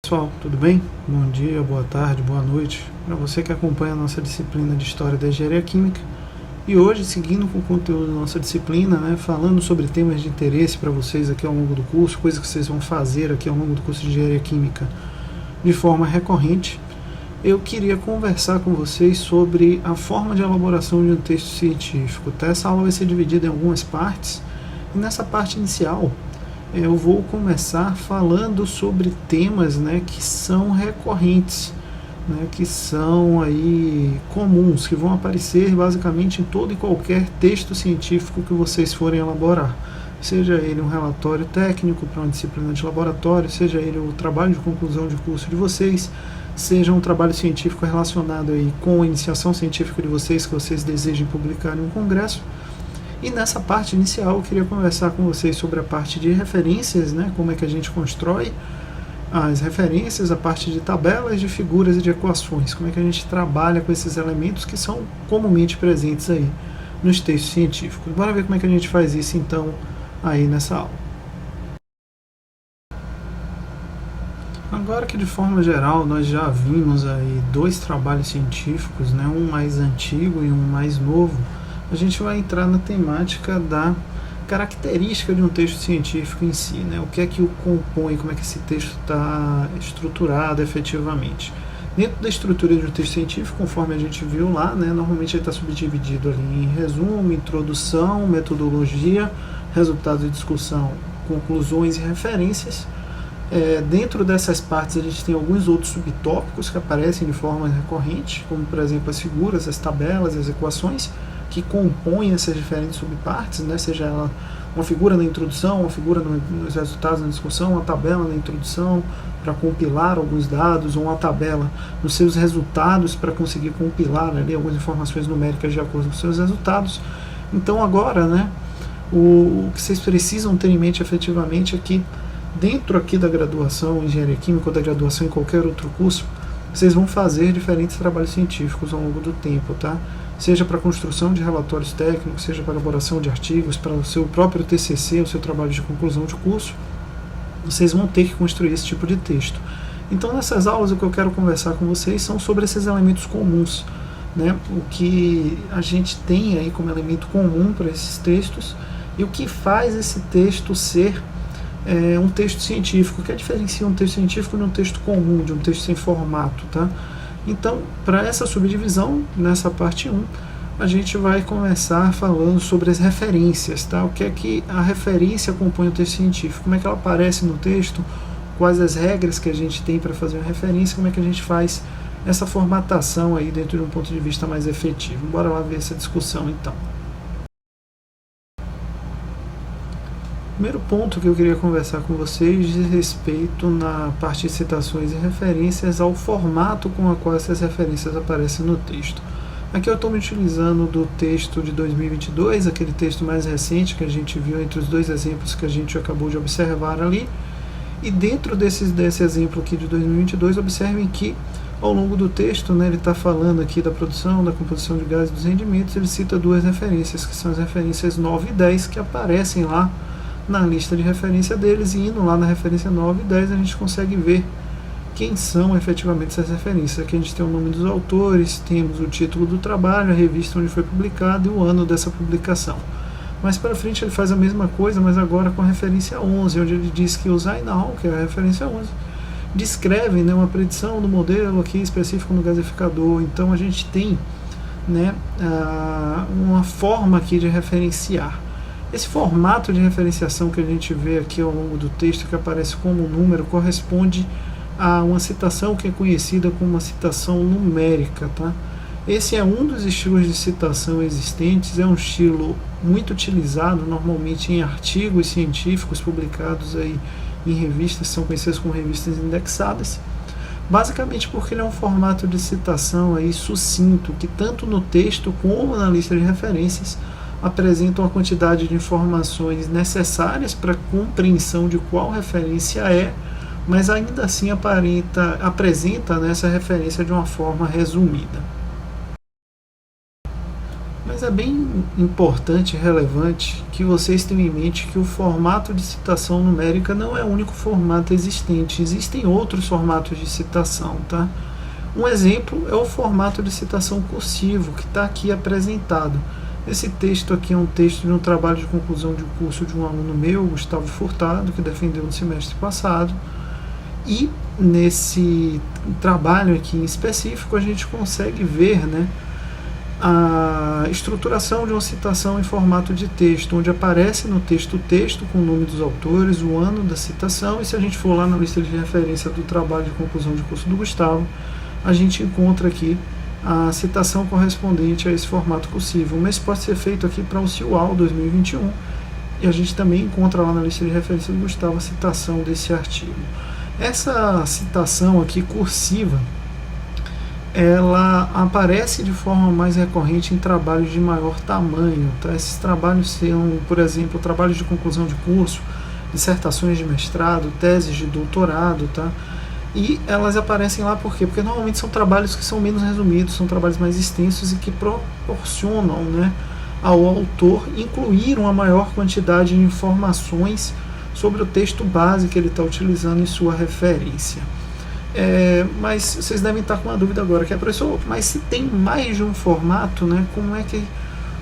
Pessoal, tudo bem? Bom dia, boa tarde, boa noite para você que acompanha a nossa disciplina de História da Engenharia Química. E hoje, seguindo com o conteúdo da nossa disciplina, falando sobre temas de interesse para vocês aqui ao longo do curso, coisas que vocês vão fazer aqui ao longo do curso de Engenharia Química de forma recorrente, eu queria conversar com vocês sobre a forma de elaboração de um texto científico. Essa aula vai ser dividida em algumas partes, e nessa parte inicial eu vou começar falando sobre temas que são recorrentes, que são aí comuns, que vão aparecer basicamente em todo e qualquer texto científico que vocês forem elaborar. Seja ele um relatório técnico para uma disciplina de laboratório, seja ele o trabalho de conclusão de curso de vocês, seja um trabalho científico relacionado aí com a iniciação científica de vocês, que vocês desejem publicar em um congresso. E nessa parte inicial eu queria conversar com vocês sobre a parte de referências, como é que a gente constrói as referências, a parte de tabelas, de figuras e de equações, como é que a gente trabalha com esses elementos que são comumente presentes aí nos textos científicos. Bora ver como é que a gente faz isso então aí nessa aula. Agora que de forma geral nós já vimos aí dois trabalhos científicos, um mais antigo e um mais novo, a gente vai entrar na temática da característica de um texto científico em si, o que é que o compõe, como é que esse texto está estruturado efetivamente. Dentro da estrutura de um texto científico, conforme a gente viu lá, normalmente ele está subdividido ali em resumo, introdução, metodologia, resultados de discussão, conclusões e referências. Dentro dessas partes a gente tem alguns outros subtópicos que aparecem de forma recorrente, como por exemplo as figuras, as tabelas, as equações, que compõem essas diferentes subpartes, seja ela uma figura na introdução, uma figura nos resultados da discussão, uma tabela na introdução para compilar alguns dados, ou uma tabela nos seus resultados para conseguir compilar ali algumas informações numéricas de acordo com os seus resultados. Então agora, o que vocês precisam ter em mente efetivamente é que dentro aqui da graduação em Engenharia Química ou da graduação em qualquer outro curso, vocês vão fazer diferentes trabalhos científicos ao longo do tempo, tá? Seja para construção de relatórios técnicos, seja para elaboração de artigos, para o seu próprio TCC, o seu trabalho de conclusão de curso, vocês vão ter que construir esse tipo de texto. Então nessas aulas o que eu quero conversar com vocês são sobre esses elementos comuns, o que a gente tem aí como elemento comum para esses textos e o que faz esse texto ser um texto científico, que diferencia um texto científico de um texto comum, de um texto sem formato, tá? Então, para essa subdivisão, nessa parte 1, a gente vai começar falando sobre as referências, tá? O que é que a referência compõe o texto científico, como é que ela aparece no texto, quais as regras que a gente tem para fazer uma referência, como é que a gente faz essa formatação aí dentro de um ponto de vista mais efetivo. Bora lá ver essa discussão então. O primeiro ponto que eu queria conversar com vocês diz respeito na parte de citações e referências ao formato com o qual essas referências aparecem no texto. Aqui eu estou me utilizando do texto de 2022, aquele texto mais recente que a gente viu entre os dois exemplos que a gente acabou de observar ali. E dentro desse exemplo aqui de 2022, observem que ao longo do texto, ele está falando aqui da produção, da composição de gases e dos rendimentos, ele cita duas referências, que são as referências 9 e 10, que aparecem lá na lista de referência deles, e indo lá na referência 9 e 10 a gente consegue ver quem são efetivamente essas referências. Aqui a gente tem o nome dos autores, temos o título do trabalho, a revista onde foi publicado e o ano dessa publicação. Mais para frente ele faz a mesma coisa, mas agora com a referência 11, onde ele diz que o Zainal, que é a referência 11, descreve uma predição do modelo aqui específico no gasificador. Então a gente tem uma forma aqui de referenciar. Esse formato de referenciação que a gente vê aqui ao longo do texto, que aparece como número, corresponde a uma citação que é conhecida como uma citação numérica, tá? Esse é um dos estilos de citação existentes, é um estilo muito utilizado normalmente em artigos científicos publicados aí em revistas, são conhecidas como revistas indexadas, basicamente porque ele é um formato de citação aí sucinto, que tanto no texto como na lista de referências apresentam a quantidade de informações necessárias para a compreensão de qual referência é, mas ainda assim apresenta essa referência de uma forma resumida. Mas é bem importante e relevante que vocês tenham em mente que o formato de citação numérica não é o único formato existente. Existem outros formatos de citação, tá? Um exemplo é o formato de citação cursivo, que está aqui apresentado. Esse texto aqui é um texto de um trabalho de conclusão de curso de um aluno meu, Gustavo Furtado, que defendeu no semestre passado. E nesse trabalho aqui em específico a gente consegue ver, né, a estruturação de uma citação em formato de texto, onde aparece no texto o texto com o nome dos autores, o ano da citação, e se a gente for lá na lista de referência do trabalho de conclusão de curso do Gustavo, a gente encontra aqui a citação correspondente a esse formato cursivo. Mas pode ser feito aqui para o CIUAL 2021, e a gente também encontra lá na lista de referência do Gustavo a citação desse artigo. Essa citação aqui cursiva, ela aparece de forma mais recorrente em trabalhos de maior tamanho, tá? Esses trabalhos são, por exemplo, trabalhos de conclusão de curso, dissertações de mestrado, teses de doutorado, tá? E elas aparecem lá por quê? Porque normalmente são trabalhos que são menos resumidos, são trabalhos mais extensos e que proporcionam, né, ao autor incluir uma maior quantidade de informações sobre o texto base que ele está utilizando em sua referência. Mas vocês devem estar com uma dúvida agora, que é, professor, mas se tem mais de um formato, né, como é que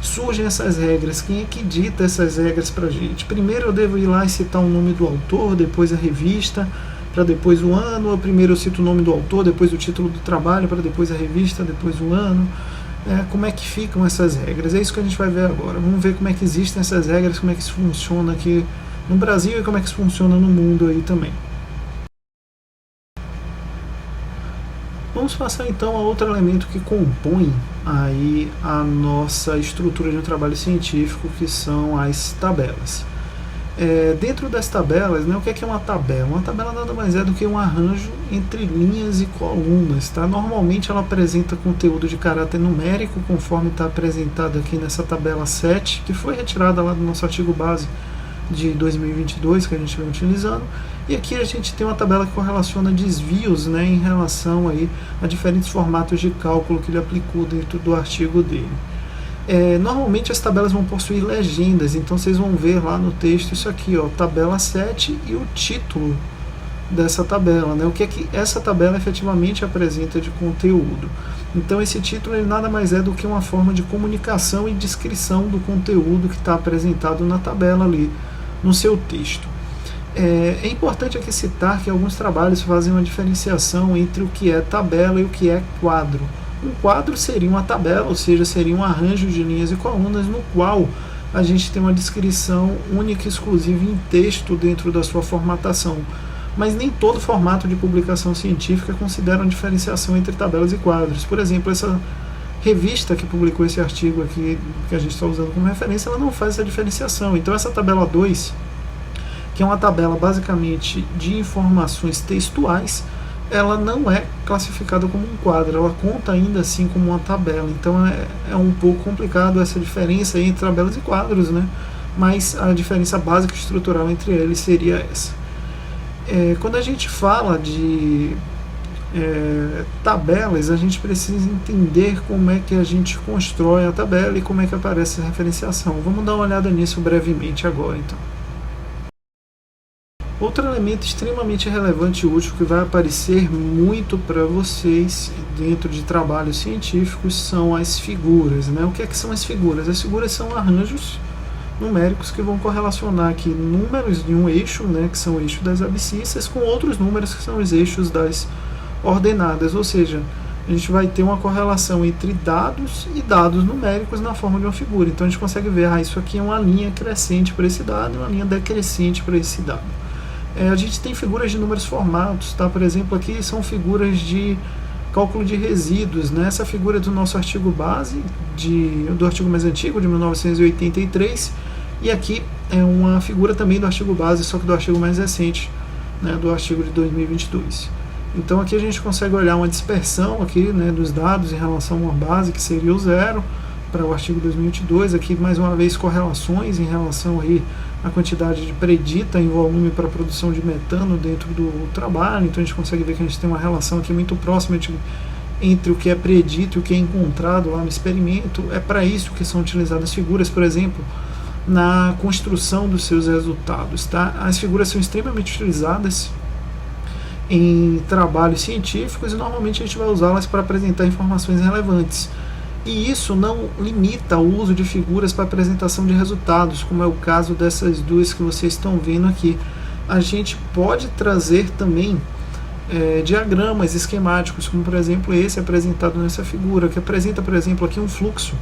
surgem essas regras? Quem é que dita essas regras para a gente? Primeiro eu devo ir lá e citar o nome do autor, depois a revista, para depois o ano, ou primeiro eu cito o nome do autor, depois o título do trabalho, para depois a revista, depois o ano. Como é que ficam essas regras? É isso que a gente vai ver agora. Vamos ver como é que existem essas regras, como é que isso funciona aqui no Brasil e como é que isso funciona no mundo aí também. Vamos passar então a outro elemento que compõe aí a nossa estrutura de um trabalho científico, que são as tabelas. Dentro das tabelas, né, o que é uma tabela? Uma tabela nada mais é do que um arranjo entre linhas e colunas. Tá? Normalmente ela apresenta conteúdo de caráter numérico, conforme está apresentado aqui nessa tabela 7, que foi retirada lá do nosso artigo base de 2022, que a gente vem utilizando. E aqui a gente tem uma tabela que correlaciona desvios, né, em relação aí a diferentes formatos de cálculo que ele aplicou dentro do artigo dele. Normalmente as tabelas vão possuir legendas, então vocês vão ver lá no texto isso aqui, ó, tabela 7 e o título dessa tabela, né, o que é que essa tabela efetivamente apresenta de conteúdo. Então esse título ele nada mais é do que uma forma de comunicação e descrição do conteúdo que está apresentado na tabela ali no seu texto. É importante aqui citar que alguns trabalhos fazem uma diferenciação entre o que é tabela e o que é quadro. Um quadro seria uma tabela, ou seja, seria um arranjo de linhas e colunas no qual a gente tem uma descrição única e exclusiva em texto dentro da sua formatação. Mas nem todo formato de publicação científica considera uma diferenciação entre tabelas e quadros. Por exemplo, essa revista que publicou esse artigo aqui, que a gente está usando como referência, ela não faz essa diferenciação. Então essa tabela 2, que é uma tabela basicamente de informações textuais, ela não é classificada como um quadro, ela conta ainda assim como uma tabela. Então é um pouco complicado essa diferença entre tabelas e quadros, né? Mas a diferença básica estrutural entre eles seria essa. Quando a gente fala de tabelas, a gente precisa entender como é que a gente constrói a tabela e como é que aparece a referenciação. Vamos dar uma olhada nisso brevemente agora, então. Outro elemento extremamente relevante e útil que vai aparecer muito para vocês dentro de trabalhos científicos são as figuras, né? O que é que são as figuras? As figuras são arranjos numéricos que vão correlacionar aqui números de um eixo, né, que são o eixo das abscissas, com outros números que são os eixos das ordenadas, ou seja, a gente vai ter uma correlação entre dados e dados numéricos na forma de uma figura. Então a gente consegue ver, isso aqui é uma linha crescente para esse dado e uma linha decrescente para esse dado. A gente tem figuras de números formatos, tá? Por exemplo, aqui são figuras de cálculo de resíduos, né? Essa figura é do nosso artigo base, do artigo mais antigo, de 1983, e aqui é uma figura também do artigo base, só que do artigo mais recente, né? Do artigo de 2022. Então aqui a gente consegue olhar uma dispersão aqui, né, dos dados em relação a uma base, que seria o zero, para o artigo 2022, aqui mais uma vez correlações em relação aí a quantidade de predita em volume para a produção de metano dentro do trabalho. Então a gente consegue ver que a gente tem uma relação aqui muito próxima entre o que é predito e o que é encontrado lá no experimento. É para isso que são utilizadas figuras, por exemplo, na construção dos seus resultados. Tá? As figuras são extremamente utilizadas em trabalhos científicos e normalmente a gente vai usá-las para apresentar informações relevantes. E isso não limita o uso de figuras para apresentação de resultados, como é o caso dessas duas que vocês estão vendo aqui. A gente pode trazer também diagramas esquemáticos, como por exemplo esse apresentado nessa figura, que apresenta, por exemplo, aqui um fluxo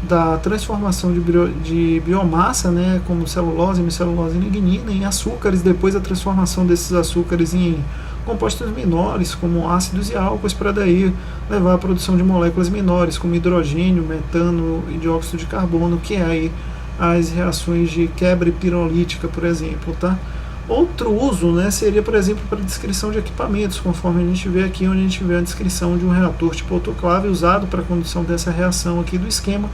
da transformação de biomassa, né, como celulose, hemicelulose e lignina, em açúcares, depois a transformação desses açúcares em compostos menores, como ácidos e álcools, para daí levar à produção de moléculas menores, como hidrogênio, metano e dióxido de carbono, que é aí as reações de quebra pirolítica, por exemplo, tá? Outro uso, né, seria, por exemplo, para descrição de equipamentos, conforme a gente vê aqui, onde a gente vê a descrição de um reator tipo autoclave usado para a condução dessa reação aqui do esquema,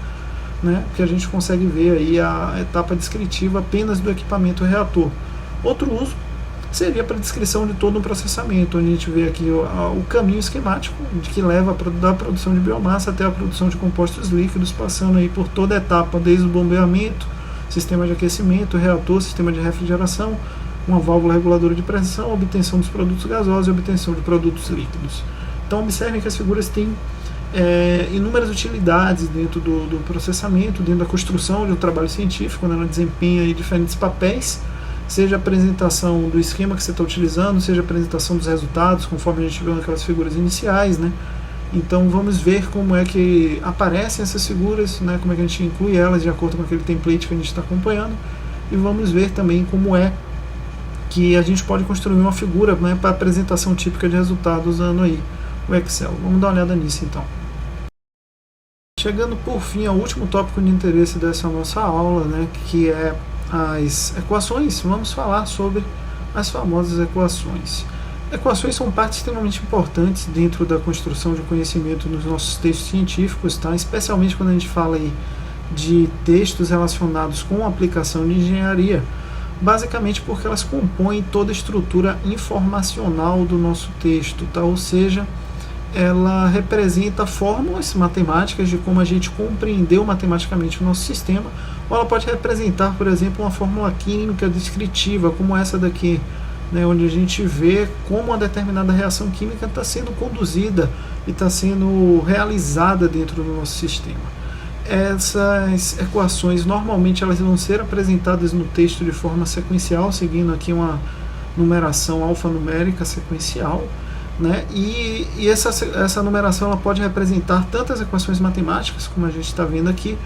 né, que a gente consegue ver aí a etapa descritiva apenas do equipamento reator. Outro uso seria para descrição de todo um processamento, onde a gente vê aqui o caminho esquemático que leva da produção de biomassa até a produção de compostos líquidos, passando aí por toda a etapa, desde o bombeamento, sistema de aquecimento, reator, sistema de refrigeração, uma válvula reguladora de pressão, obtenção dos produtos gasosos e obtenção de produtos líquidos. Então observem que as figuras têm inúmeras utilidades dentro do processamento, dentro da construção de um trabalho científico, né? Ela desempenha aí diferentes papéis, seja a apresentação do esquema que você está utilizando, seja a apresentação dos resultados, conforme a gente viu naquelas figuras iniciais, né? Então vamos ver como é que aparecem essas figuras, né? Como é que a gente inclui elas de acordo com aquele template que a gente está acompanhando, e vamos ver também como é que a gente pode construir uma figura, né, para apresentação típica de resultados usando aí o Excel. Vamos dar uma olhada nisso então. Chegando por fim ao último tópico de interesse dessa nossa aula, né, que é as equações. Vamos falar sobre as famosas equações. Equações são partes extremamente importantes dentro da construção de conhecimento nos nossos textos científicos, tá? Especialmente quando a gente fala aí de textos relacionados com a aplicação de engenharia, basicamente porque elas compõem toda a estrutura informacional do nosso texto, tá? Ou seja, ela representa fórmulas matemáticas de como a gente compreendeu matematicamente o nosso sistema, ou ela pode representar, por exemplo, uma fórmula química descritiva, como essa daqui, né, onde a gente vê como uma determinada reação química está sendo conduzida e está sendo realizada dentro do nosso sistema. Essas equações normalmente elas vão ser apresentadas no texto de forma sequencial, seguindo aqui uma numeração alfanumérica sequencial, né? E essa numeração ela pode representar tanto as equações matemáticas, como a gente está vendo aqui,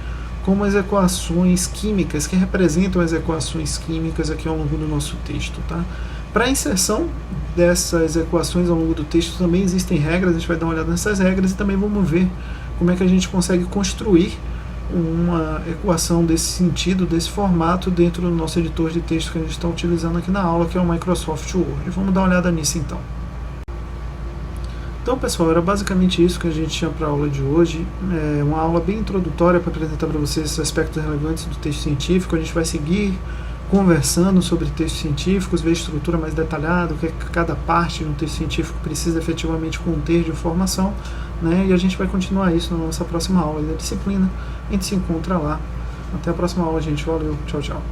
como as equações químicas, que representam as equações químicas aqui ao longo do nosso texto, tá? Para a inserção dessas equações ao longo do texto também existem regras, a gente vai dar uma olhada nessas regras e também vamos ver como é que a gente consegue construir uma equação desse sentido, desse formato, dentro do nosso editor de texto que a gente está utilizando aqui na aula, que é o Microsoft Word. Vamos dar uma olhada nisso então. Então, pessoal, era basicamente isso que a gente tinha para a aula de hoje. É uma aula bem introdutória para apresentar para vocês esses aspectos relevantes do texto científico. A gente vai seguir conversando sobre textos científicos, ver a estrutura mais detalhada, o que cada parte de um texto científico precisa efetivamente conter de informação, né? E a gente vai continuar isso na nossa próxima aula da disciplina. A gente se encontra lá. Até a próxima aula, gente. Valeu. Tchau, tchau.